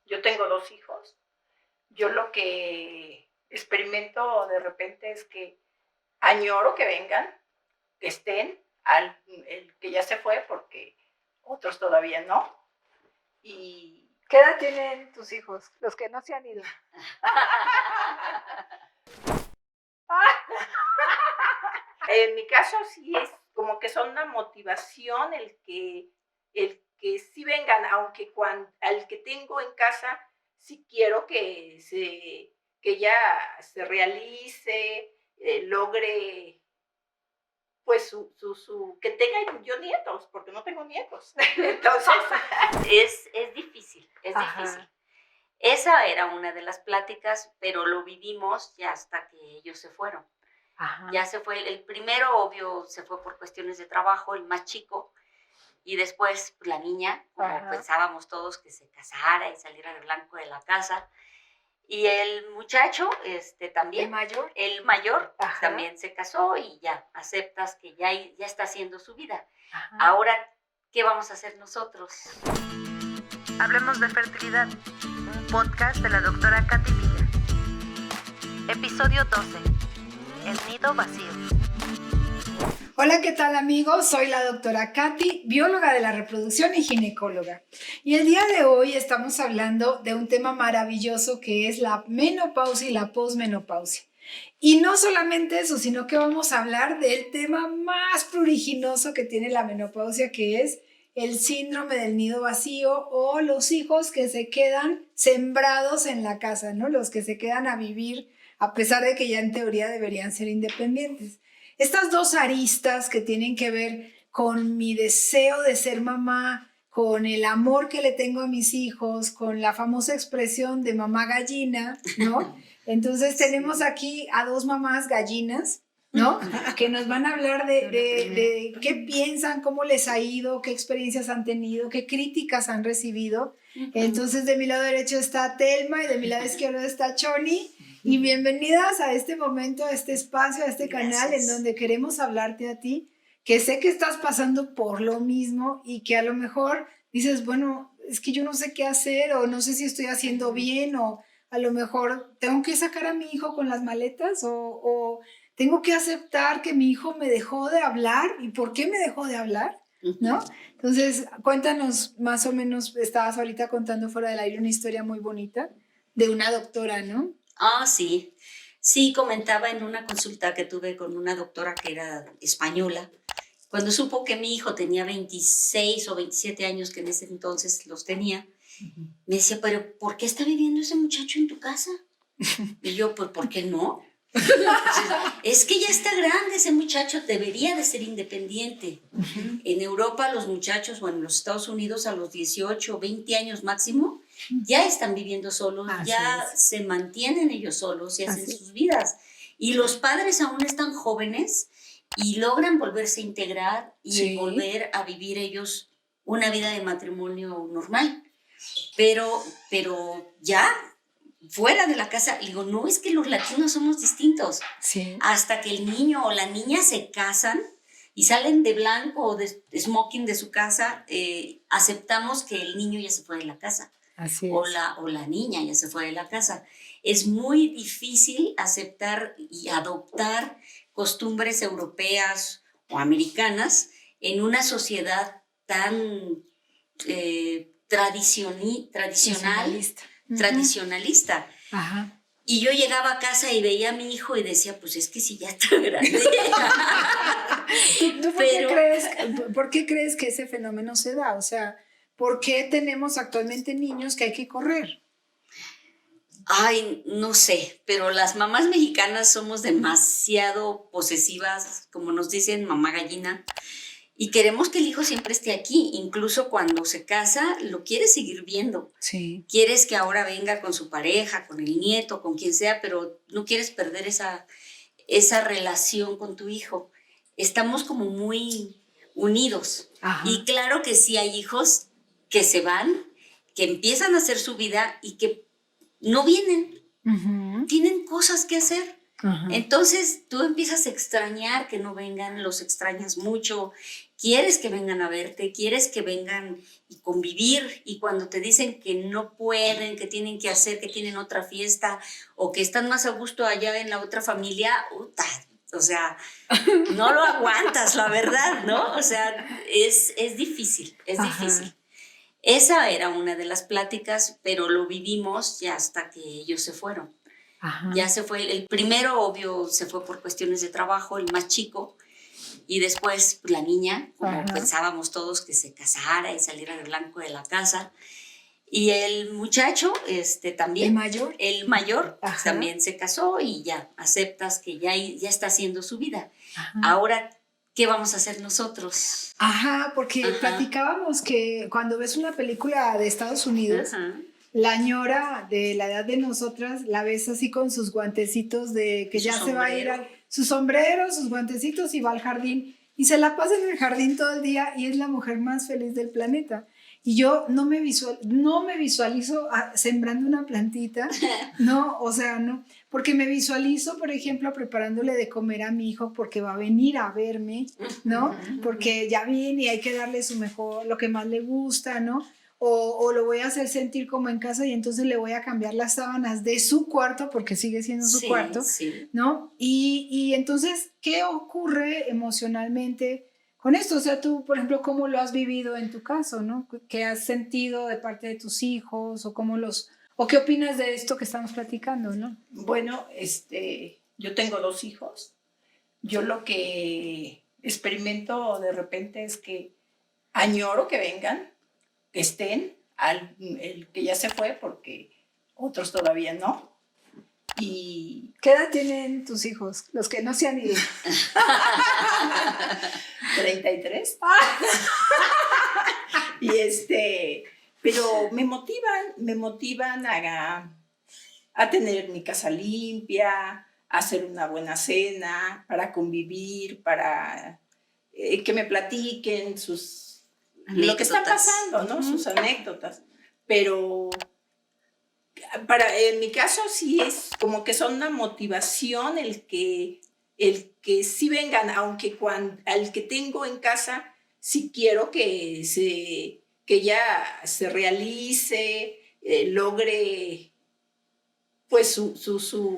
yo tengo 2 hijos. Yo lo que experimento de repente es que añoro que vengan, que estén, el que ya se fue, porque otros todavía no. Y ¿qué edad tienen tus hijos, los que no se han ido? En mi caso sí es como que son una motivación el que sí vengan, aunque al que tengo en casa sí quiero que ya se realice, logre pues que tenga yo nietos, porque no tengo nietos. Entonces, es difícil, es difícil. Esa era una de las pláticas, pero lo vivimos ya hasta que ellos se fueron. Ajá. Ya se fue, el primero obvio se fue por cuestiones de trabajo, el más chico, y después la niña, como pensábamos todos que se casara y saliera de blanco de la casa. Y el muchacho también, el mayor también se casó y ya aceptas que ya está haciendo su vida. Ajá. Ahora, ¿qué vamos a hacer nosotros? Hablemos de fertilidad, un podcast de la doctora Katy Villa. Episodio 12. El nido vacío. Hola, ¿qué tal amigos? Soy la doctora Katy, bióloga de la reproducción y ginecóloga. Y el día de hoy estamos hablando de un tema maravilloso que es la menopausia y la posmenopausia. Y no solamente eso, sino que vamos a hablar del tema más pruriginoso que tiene la menopausia, que es el síndrome del nido vacío o los hijos que se quedan sembrados en la casa, ¿no? Los que se quedan a vivir a pesar de que ya en teoría deberían ser independientes. Estas dos aristas que tienen que ver con mi deseo de ser mamá, con el amor que le tengo a mis hijos, con la famosa expresión de mamá gallina, ¿no? Entonces tenemos aquí a dos mamás gallinas, ¿no? Que nos van a hablar de qué piensan, cómo les ha ido, qué experiencias han tenido, qué críticas han recibido. Entonces de mi lado derecho está Telma y de mi lado izquierdo está Choni. Y bienvenidas a este momento, a este espacio, a este canal en donde queremos hablarte a ti, que sé que estás pasando por lo mismo y que a lo mejor dices, bueno, es que yo no sé qué hacer o no sé si estoy haciendo bien o a lo mejor tengo que sacar a mi hijo con las maletas o tengo que aceptar que mi hijo me dejó de hablar y por qué me dejó de hablar, ¿no? Entonces, cuéntanos más o menos, estabas ahorita contando fuera del aire una historia muy bonita de una doctora, ¿no? Sí. Sí, comentaba en una consulta que tuve con una doctora que era española, cuando supo que mi hijo tenía 26 o 27 años, que en ese entonces los tenía, me decía, pero ¿por qué está viviendo ese muchacho en tu casa? Y yo, pues, ¿por qué no? Es que ya está grande ese muchacho, debería de ser independiente. En Europa los muchachos, o en los Estados Unidos a los 18 o 20 años máximo, ya están viviendo solos, se mantienen ellos solos y hacen sus vidas. Y los padres aún están jóvenes y logran volverse a integrar y volver a vivir ellos una vida de matrimonio normal. Pero ya fuera de la casa, digo, no, es que los latinos somos distintos. Sí. Hasta que el niño o la niña se casan y salen de blanco o de smoking de su casa, aceptamos que el niño ya se fue de la casa. Así es. O la niña ya se fue de la casa. Es muy difícil aceptar y adoptar costumbres europeas o americanas en una sociedad tan tradicionalista. Ajá. Y yo llegaba a casa y veía a mi hijo y decía, pues es que sí, ya está grande. ¿Tú por qué crees que ese fenómeno se da? O sea, ¿por qué tenemos actualmente niños que hay que correr? Ay, no sé, pero las mamás mexicanas somos demasiado posesivas, como nos dicen, mamá gallina, y queremos que el hijo siempre esté aquí, incluso cuando se casa, lo quieres seguir viendo. Sí. Quieres que ahora venga con su pareja, con el nieto, con quien sea, pero no quieres perder esa relación con tu hijo. Estamos como muy unidos. Ajá. Y claro que sí hay hijos que se van, que empiezan a hacer su vida y que no vienen. Uh-huh. Tienen cosas que hacer. Ajá. Entonces tú empiezas a extrañar que no vengan, los extrañas mucho, quieres que vengan a verte, quieres que vengan y convivir, y cuando te dicen que no pueden, que tienen que hacer, que tienen otra fiesta o que están más a gusto allá en la otra familia, o sea, no lo aguantas, la verdad, ¿no? O sea, es difícil, es Ajá. difícil. Esa era una de las pláticas, pero lo vivimos ya hasta que ellos se fueron. Ajá. Ya se fue, el primero obvio se fue por cuestiones de trabajo, el más chico, y después la niña, como Ajá. pensábamos todos, que se casara y saliera de blanco de la casa. Y el muchacho también, ¿El mayor? el mayor, Ajá. también se casó y ya aceptas que ya está haciendo su vida. Ajá. Ahora, ¿qué vamos a hacer nosotros? Ajá, porque Ajá. platicábamos que cuando ves una película de Estados Unidos, Ajá. la ñora de la edad de nosotras la ves así con sus guantecitos de que Y su ya se va a ir sombrero. su sombrero, sus guantecitos y va al jardín y se la pasa en el jardín todo el día y es la mujer más feliz del planeta. Y yo no me visualizo sembrando una plantita, no, o sea, no, porque me visualizo, por ejemplo, preparándole de comer a mi hijo porque va a venir a verme, ¿no? Porque ya viene y hay que darle su mejor, lo que más le gusta, ¿no? O lo voy a hacer sentir como en casa y entonces le voy a cambiar las sábanas de su cuarto porque sigue siendo su Sí, cuarto, sí. ¿no? Y entonces, ¿qué ocurre emocionalmente con esto? O sea, tú, por ejemplo, ¿cómo lo has vivido en tu caso, ¿no? ¿Qué has sentido de parte de tus hijos o o qué opinas de esto que estamos platicando, ¿no? Bueno, yo tengo 2 hijos. Yo lo que experimento de repente es que añoro que vengan, que estén, el que ya se fue, porque otros todavía no. Y ¿Qué edad tienen tus hijos? Los que no se han ido. 33. Y pero me motivan a tener mi casa limpia, a hacer una buena cena, para convivir, para que me platiquen lo que está Anécdotas. pasando, ¿no? Sus anécdotas. Pero en mi caso sí es como que son una motivación el que sí vengan, aunque al que tengo en casa sí quiero que ya se realice, logre pues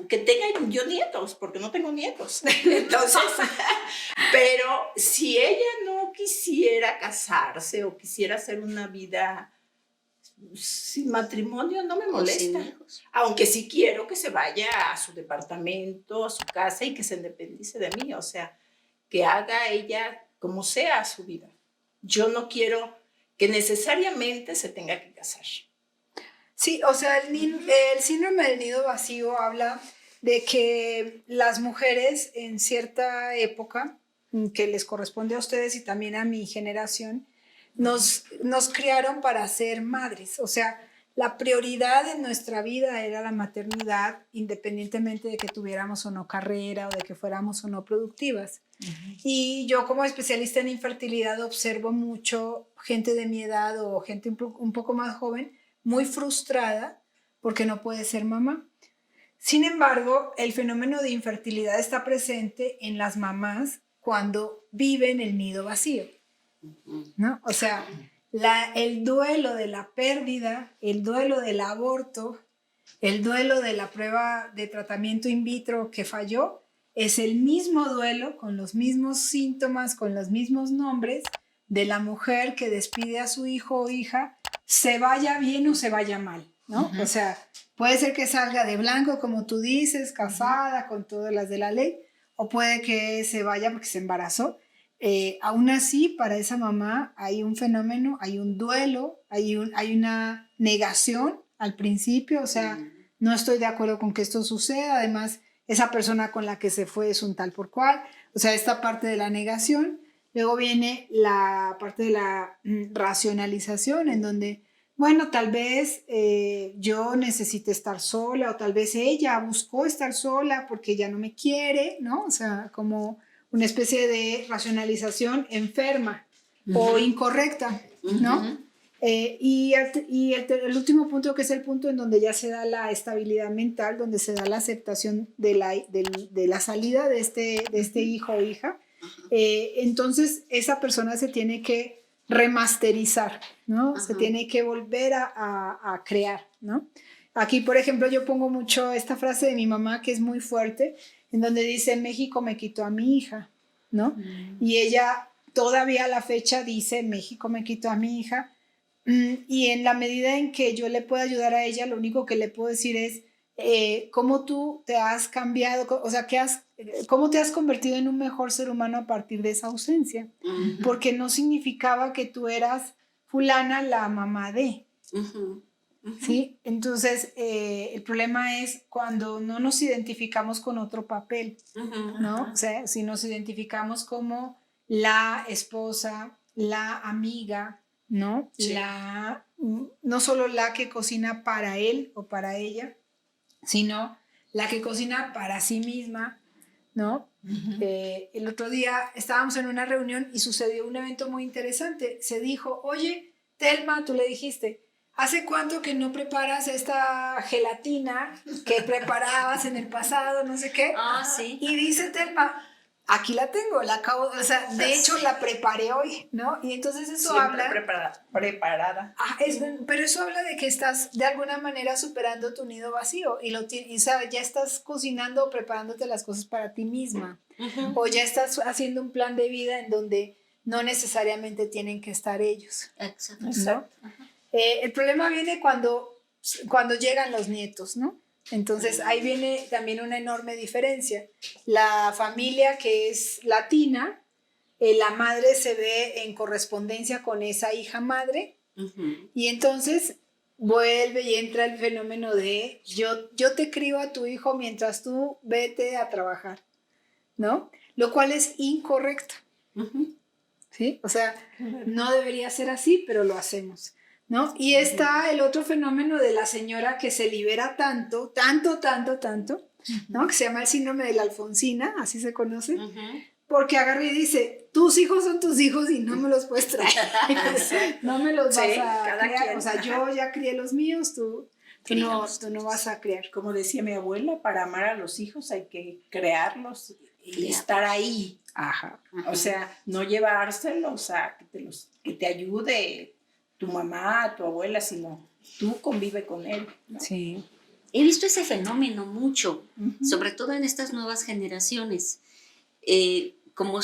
que tenga yo nietos, porque no tengo nietos. Entonces, pero si ella no quisiera casarse o quisiera hacer una vida sin matrimonio, no me molesta. Aunque sí quiero que se vaya a su departamento, a su casa y que se independice de mí, o sea, que haga ella como sea su vida. Yo no quiero que necesariamente se tenga que casar. Sí, o sea, el síndrome del nido vacío habla de que las mujeres en cierta época, que les corresponde a ustedes y también a mi generación, nos criaron para ser madres. O sea, la prioridad en nuestra vida era la maternidad, independientemente de que tuviéramos o no carrera o de que fuéramos o no productivas. Y yo como especialista en infertilidad observo mucho gente de mi edad o gente un poco más joven muy frustrada porque no puede ser mamá. Sin embargo, el fenómeno de infertilidad está presente en las mamás cuando viven el nido vacío, ¿no? O sea, el duelo de la pérdida, el duelo del aborto, el duelo de la prueba de tratamiento in vitro que falló, es el mismo duelo con los mismos síntomas, con los mismos nombres de la mujer que despide a su hijo o hija, se vaya bien o se vaya mal, ¿no? O sea, puede ser que salga de blanco, como tú dices, casada, con todas las de la ley, o puede que se vaya porque se embarazó. Aún así, para esa mamá hay un fenómeno, hay un duelo, hay una negación al principio, o sea, no estoy de acuerdo con que esto suceda, además, esa persona con la que se fue es un tal por cual, o sea, esta parte de la negación. Luego viene la parte de la racionalización, en donde, bueno, tal vez yo necesite estar sola, o tal vez ella buscó estar sola porque ya no me quiere, ¿no? O sea, como una especie de racionalización enferma o incorrecta, ¿no? El último punto, que es el punto en donde ya se da la estabilidad mental, donde se da la aceptación de la salida de este hijo o hija, entonces esa persona se tiene que remasterizar, ¿no? Se tiene que volver a crear, ¿no? Aquí, por ejemplo, yo pongo mucho esta frase de mi mamá, que es muy fuerte, en donde dice: México me quitó a mi hija, ¿no? Y ella todavía a la fecha dice: México me quitó a mi hija. Y en la medida en que yo le pueda ayudar a ella, lo único que le puedo decir es cómo tú te has cambiado, o sea, cómo te has convertido en un mejor ser humano a partir de esa ausencia. Porque no significaba que tú eras fulana la mamá de. ¿Sí? Entonces, el problema es cuando no nos identificamos con otro papel, ¿no? O sea, si nos identificamos como la esposa, la amiga, ¿no? Sí. No solo la que cocina para él o para ella, sino la que cocina para sí misma, ¿no? El otro día estábamos en una reunión y sucedió un evento muy interesante. Se dijo: oye, Telma, tú le dijiste: ¿hace cuánto que no preparas esta gelatina que preparabas en el pasado, no sé qué? Sí. Y dice Telma: aquí la tengo, la acabo, o sea, de hecho la preparé hoy, ¿no? Y entonces eso Siempre habla... preparada. Pero eso habla de que estás de alguna manera superando tu nido vacío ¿sabes? Ya estás cocinando o preparándote las cosas para ti misma. O ya estás haciendo un plan de vida en donde no necesariamente tienen que estar ellos. Exacto. ¿No? El problema viene cuando llegan los nietos, ¿no? Entonces ahí viene también una enorme diferencia. La familia que es latina, la madre se ve en correspondencia con esa hija madre, y entonces vuelve y entra el fenómeno de yo te crío a tu hijo mientras tú vete a trabajar, ¿no? Lo cual es incorrecto. ¿Sí? O sea, no debería ser así, pero lo hacemos, ¿no? Y está el otro fenómeno de la señora que se libera tanto, ¿no? Que se llama el síndrome de la Alfonsina, así se conoce, porque agarra y dice: tus hijos son tus hijos y no me los puedes traer, no me los vas a criar, o sea, yo ya crié los míos, tú no vas a criar. Como decía mi abuela, para amar a los hijos hay que crearlos y estar ahí. Ajá. O sea, no llevárselos a que te ayude tu mamá, tu abuela, sino tú convive con él, ¿no? Sí. He visto ese fenómeno mucho, sobre todo en estas nuevas generaciones. Como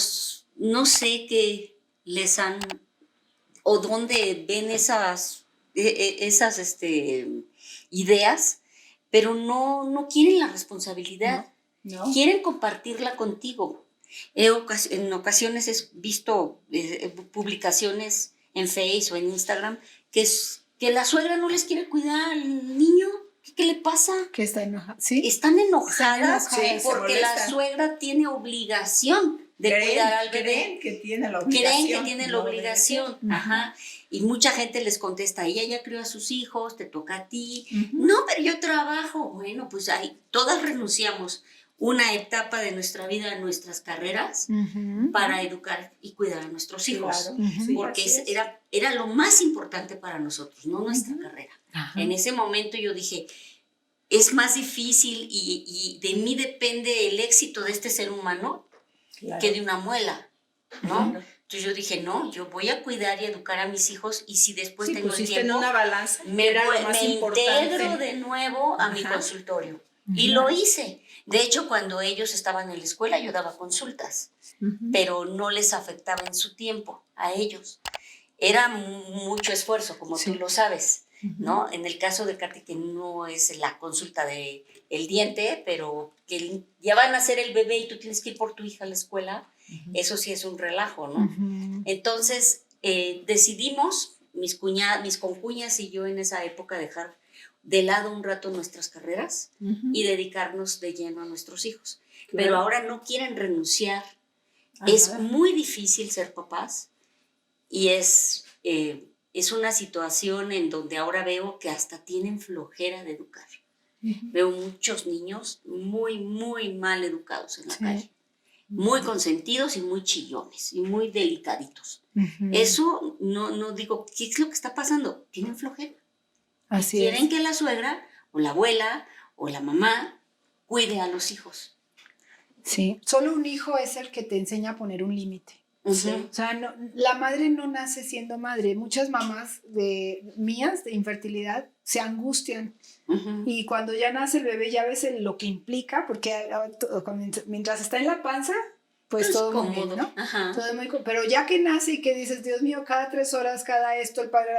no sé qué les han, o dónde ven esas ideas, pero no quieren la responsabilidad, No. quieren compartirla contigo. En ocasiones he visto publicaciones en Facebook o en Instagram que la suegra no les quiere cuidar al niño. ¿Qué le pasa? Que está enojada. ¿Sí? Están enojadas Sí, porque la suegra tiene obligación de cuidar al bebé. Creen que tiene la obligación. Creen que tiene la obligación. Ajá. Y mucha gente les contesta: ella ya crió a sus hijos, te toca a ti. No, pero yo trabajo. Bueno, pues ahí todas renunciamos una etapa de nuestra vida, a nuestras carreras, para educar y cuidar a nuestros hijos. Claro. Porque Sí, era lo más importante para nosotros, no nuestra carrera. Ajá. En ese momento yo dije: es más difícil y de mí depende el éxito de este ser humano que de una muela, ¿no? Entonces yo dije: no, yo voy a cuidar y educar a mis hijos, y si después tengo el tiempo, en una balanza, me importante. integro de nuevo a mi consultorio. Y lo hice. De hecho, cuando ellos estaban en la escuela, yo daba consultas, pero no les afectaba en su tiempo a ellos. Era mucho esfuerzo, como tú lo sabes, ¿no? En el caso de Katy, que no es la consulta del diente, pero que ya van a hacer el bebé y tú tienes que ir por tu hija a la escuela, eso sí es un relajo, ¿no? Entonces, decidimos, mis concuñas y yo en esa época, dejar de lado un rato nuestras carreras y dedicarnos de lleno a nuestros hijos. Claro. Pero ahora no quieren renunciar. Es muy difícil ser papás, y es una situación en donde ahora veo que hasta tienen flojera de educar. Veo muchos niños muy, muy mal educados en la calle. muy consentidos y muy chillones y muy delicaditos. Ujú. Eso no digo, ¿qué es lo que está pasando? Tienen flojera. Así Quieren es. que la suegra o la abuela o la mamá cuide a los hijos. Sí. Solo un hijo es el que te enseña a poner un límite. Sí. O sea, la madre no nace siendo madre. Muchas mamás mías de infertilidad se angustian. Ujú. Y cuando ya nace el bebé, ya ves lo que implica, porque mientras está en la panza, pues Es todo muy bien, cómodo. ¿no? Ajá. Todo muy pero ya que nace y que dices, Dios mío, cada 3 horas, cada esto, el padre,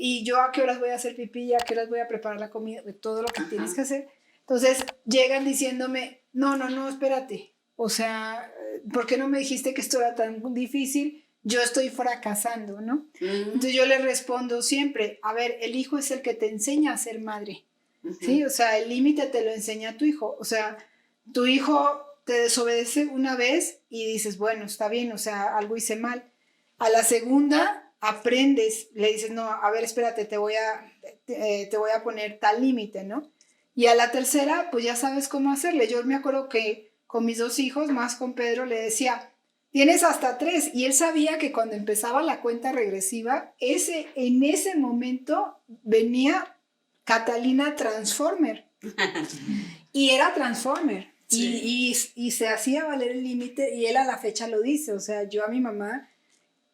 y yo a qué horas voy a hacer pipí, a qué horas voy a preparar la comida, todo lo que Ajá. tienes que hacer. Entonces llegan diciéndome, no, espérate. O sea, ¿por qué no me dijiste que esto era tan difícil? Yo estoy fracasando, ¿no? Entonces yo le respondo siempre, a ver, el hijo es el que te enseña a ser madre, ¿sí? O sea, el límite te lo enseña tu hijo. O sea, tu hijo te desobedece una vez y dices, bueno, está bien, o sea, algo hice mal. A la segunda aprendes, le dices, no, a ver, espérate, te voy a poner tal límite, ¿no? Y a la tercera, pues ya sabes cómo hacerle. Yo me acuerdo que con mis 2 hijos, más con Pedro, le decía, tienes hasta 3. Y él sabía que cuando empezaba la cuenta regresiva, en ese momento venía Catalina Transformer. Y era Transformer. Sí. Y se hacía valer el límite y él a la fecha lo dice. O sea, yo a mi mamá,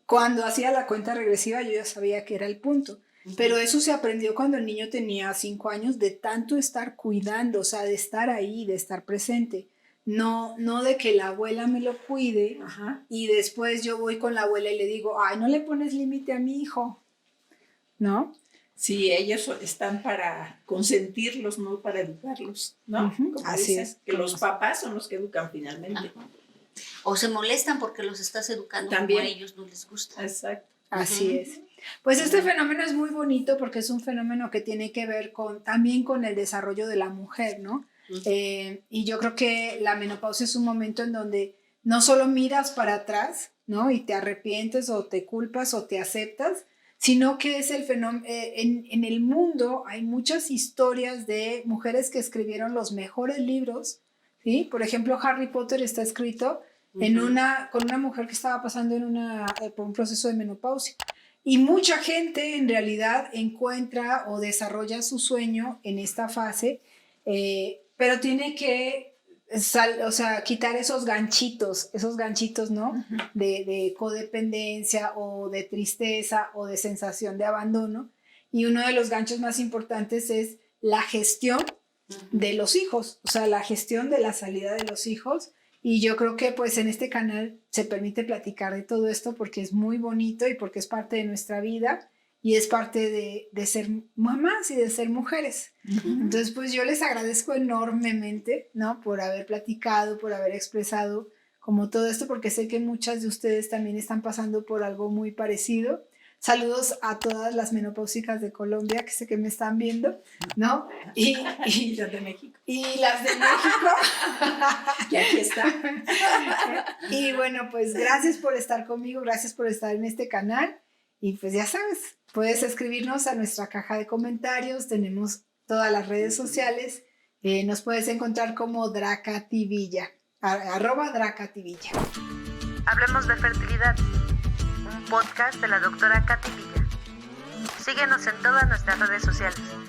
cuando hacía la cuenta regresiva, yo ya sabía que era el punto. Pero eso se aprendió cuando el niño tenía 5 años, de tanto estar cuidando, o sea, de estar ahí, de estar presente. No de que la abuela me lo cuide. Ajá. Y después yo voy con la abuela y le digo, ay, no le pones límite a mi hijo, ¿no? Sí, ellos están para consentirlos, no para educarlos, ¿no? Ujú, Como así dices, es. que los papás son los que educan finalmente. Ajá. O se molestan porque los estás educando También. como a ellos no les gusta. Exacto. Así Ujú. es. Pues este fenómeno es muy bonito porque es un fenómeno que tiene que ver también con el desarrollo de la mujer, ¿no? Ujú. Y yo creo que la menopausia es un momento en donde no solo miras para atrás, ¿no? Y te arrepientes o te culpas o te aceptas, sino que es el fenómeno, en el mundo hay muchas historias de mujeres que escribieron los mejores libros, ¿sí? Por ejemplo, Harry Potter está escrito con una mujer que estaba pasando por un proceso de menopausia. Y mucha gente en realidad encuentra o desarrolla su sueño en esta fase, pero tiene que quitar esos ganchitos, ¿no? De codependencia o de tristeza o de sensación de abandono. Y uno de los ganchos más importantes es la gestión de los hijos, o sea, la gestión de la salida de los hijos. Y yo creo que pues en este canal se permite platicar de todo esto porque es muy bonito y porque es parte de nuestra vida y es parte de ser mamás y de ser mujeres. Entonces pues yo les agradezco enormemente, ¿no? Por haber platicado, por haber expresado como todo esto, porque sé que muchas de ustedes también están pasando por algo muy parecido. Saludos a todas las menopáusicas de Colombia, que sé que me están viendo, ¿no? Y las de México. Y las de México. Y aquí está. Y bueno, pues gracias por estar conmigo, gracias por estar en este canal. Y pues ya sabes, puedes escribirnos a nuestra caja de comentarios, tenemos todas las redes sociales, nos puedes encontrar como Dracativilla, @Dracativilla. Hablemos de fertilidad, un podcast de la doctora Katy Villa. Síguenos en todas nuestras redes sociales.